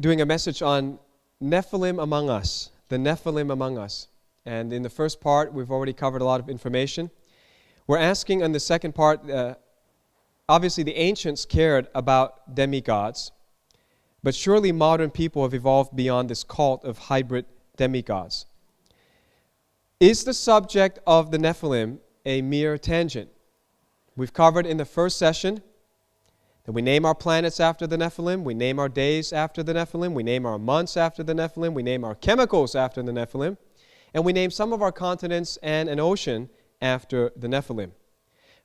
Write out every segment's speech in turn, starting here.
doing a message on Nephilim among us, the Nephilim among us. And in the first part, we've already covered a lot of information. We're asking in the second part, obviously the ancients cared about demigods, but surely modern people have evolved beyond this cult of hybrid demigods. Is the subject of the Nephilim a mere tangent? We've covered in the first session that we name our planets after the Nephilim, we name our days after the Nephilim, we name our months after the Nephilim, we name our chemicals after the Nephilim, and we name some of our continents and an ocean after the Nephilim.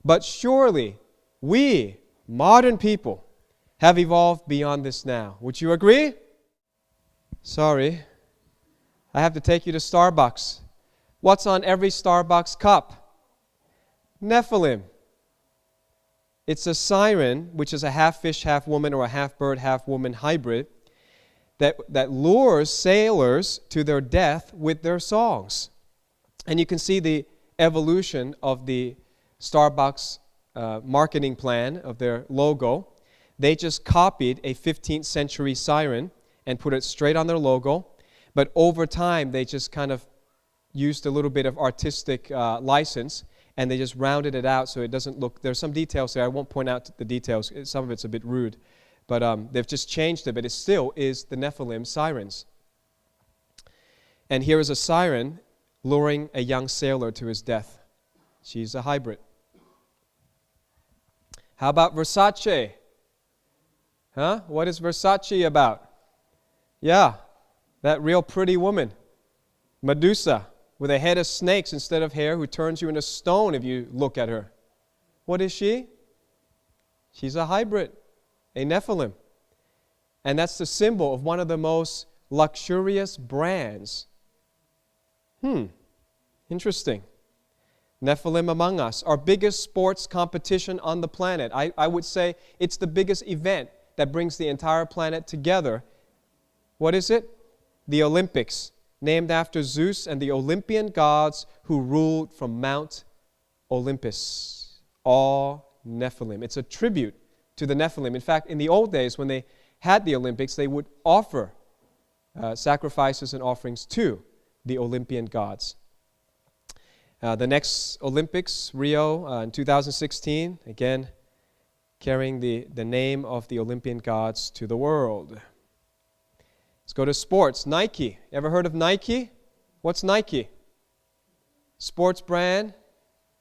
But surely we, modern people, have evolved beyond this now. Would you agree? Sorry, I have to take you to Starbucks. What's on every Starbucks cup? Nephilim. It's a siren, which is a half fish, half woman, or a half bird, half woman hybrid, that lures sailors to their death with their songs. And you can see the evolution of the Starbucks marketing plan of their logo. They just copied a 15th century siren and put it straight on their logo. But over time, they just kind of used a little bit of artistic license, and they just rounded it out so it doesn't look... There's some details there. I won't point out the details. Some of it's a bit rude. But they've just changed it, but it still is the Nephilim sirens. And here is a siren luring a young sailor to his death. She's a hybrid. How about Versace? Huh? What is Versace about? Yeah, that real pretty woman, Medusa, with a head of snakes instead of hair, who turns you into stone if you look at her. What is she? She's a hybrid, a Nephilim. And that's the symbol of one of the most luxurious brands. Interesting. Nephilim among us, our biggest sports competition on the planet. I would say it's the biggest event that brings the entire planet together. What is it? The Olympics, named after Zeus and the Olympian gods who ruled from Mount Olympus. All Nephilim. It's a tribute to the Nephilim. In fact, in the old days, when they had the Olympics, they would offer sacrifices and offerings to the Olympian gods. The next Olympics, Rio, in 2016, again, carrying the name of the Olympian gods to the world. Let's go to sports. Nike. Ever heard of Nike? What's Nike? Sports brand,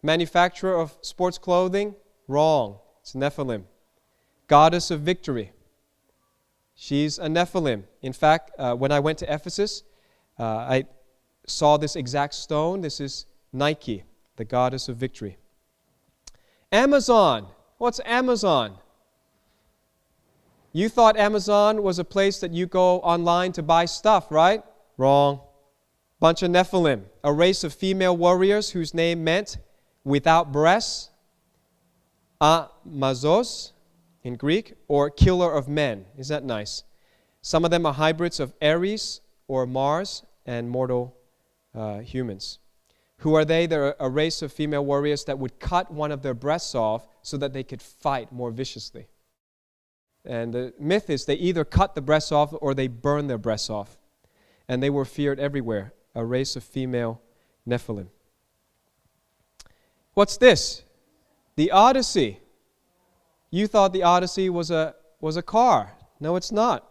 manufacturer of sports clothing? Wrong. It's Nephilim. Goddess of victory. She's a Nephilim. In fact, when I went to Ephesus, I saw this exact stone. This is Nike, the goddess of victory. Amazon. What's Amazon? You thought Amazon was a place that you go online to buy stuff, right? Wrong. Bunch of Nephilim, a race of female warriors whose name meant without breasts, Amazos in Greek, or killer of men. Isn't that nice? Some of them are hybrids of Ares or Mars and mortal humans. Who are they? They're a race of female warriors that would cut one of their breasts off so that they could fight more viciously. And the myth is they either cut the breasts off or they burn their breasts off. And they were feared everywhere, a race of female Nephilim. What's this? The Odyssey. You thought the Odyssey was a car. No, it's not.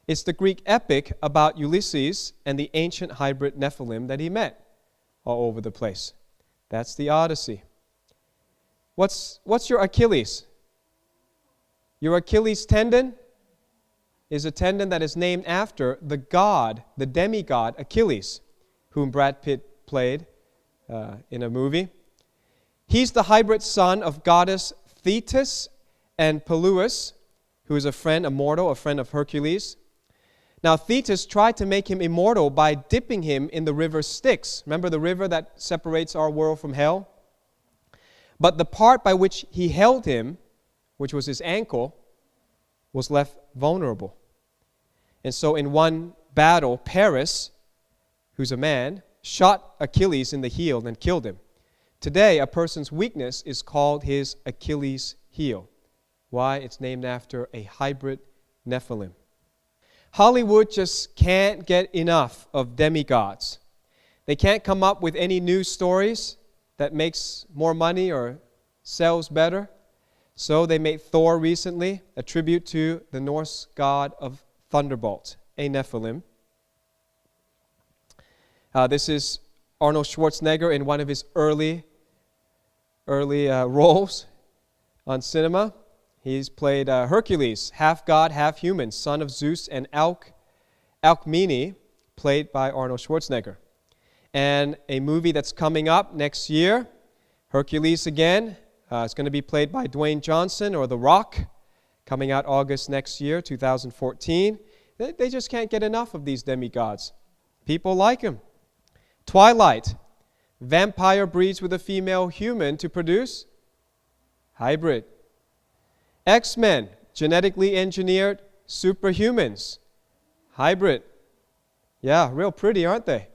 It's the Greek epic about Ulysses and the ancient hybrid Nephilim that he met all over the place. That's the Odyssey. What's your Achilles? Your Achilles tendon is a tendon that is named after the god, the demigod Achilles, whom Brad Pitt played in a movie. He's the hybrid son of goddess Thetis and Peleus, who is a friend, a mortal, a friend of Hercules. Now, Thetis tried to make him immortal by dipping him in the river Styx. Remember the river that separates our world from hell? But the part by which he held him, which was his ankle, was left vulnerable. And so in one battle, Paris, who's a man, shot Achilles in the heel and killed him. Today, a person's weakness is called his Achilles heel. Why? It's named after a hybrid Nephilim. Hollywood just can't get enough of demigods. They can't come up with any new stories that makes more money or sells better. So they made Thor recently, a tribute to the Norse god of thunderbolt, a Nephilim. This is Arnold Schwarzenegger in one of his early roles on cinema. He's played Hercules, half god, half human, son of Zeus, and Alcmene, played by Arnold Schwarzenegger. And a movie that's coming up next year, Hercules again, it's going to be played by Dwayne Johnson, or The Rock, coming out August next year, 2014. They just can't get enough of these demigods. People like them. Twilight, vampire breeds with a female human to produce hybrid. X-Men, genetically engineered superhumans, hybrid. Yeah, real pretty, aren't they?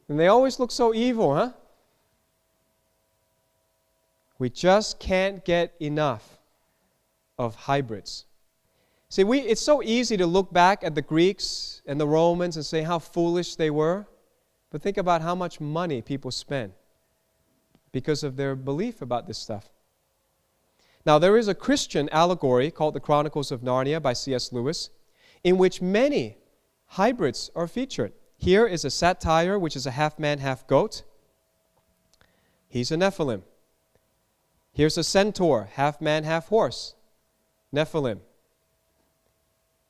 And they always look so evil, huh? We just can't get enough of hybrids. See, it's so easy to look back at the Greeks and the Romans and say how foolish they were. But think about how much money people spend because of their belief about this stuff. Now, there is a Christian allegory called The Chronicles of Narnia by C.S. Lewis, in which many hybrids are featured. Here is a satyr, which is a half man, half goat. He's a Nephilim. Here's a centaur, half man, half horse. Nephilim.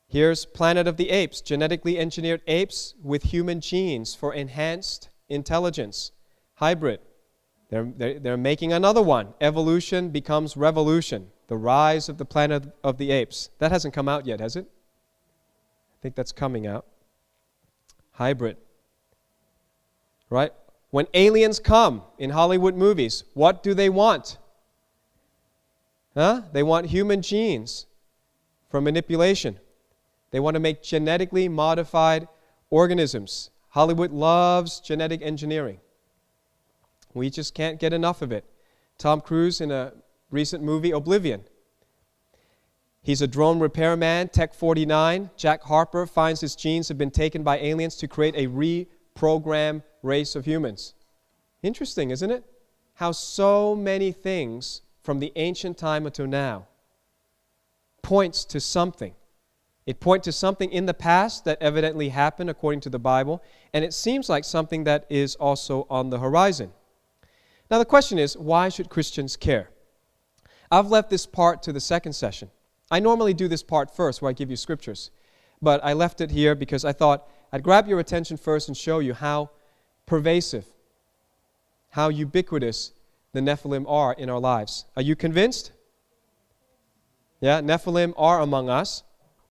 Here's Planet of the Apes, genetically engineered apes with human genes for enhanced intelligence. Hybrid. They're making another one. Evolution becomes revolution. The rise of the Planet of the Apes. That hasn't come out yet, has it? I think that's coming out. Hybrid. Right? When aliens come in Hollywood movies, what do they want? They want human genes for manipulation. They want to make genetically modified organisms. Hollywood loves genetic engineering. We just can't get enough of it. Tom Cruise in a recent movie, Oblivion. He's a drone repairman, Tech 49. Jack Harper finds his genes have been taken by aliens to create a reprogrammed race of humans. Interesting, isn't it? How so many things from the ancient time until now points to something. It points to something in the past that evidently happened according to the Bible, and it seems like something that is also on the horizon. Now the question is, why should Christians care? I've left this part to the second session. I normally do this part first where I give you scriptures, but I left it here because I thought I'd grab your attention first and show you how pervasive, how ubiquitous the Nephilim are in our lives. Are you convinced? Yeah, Nephilim are among us.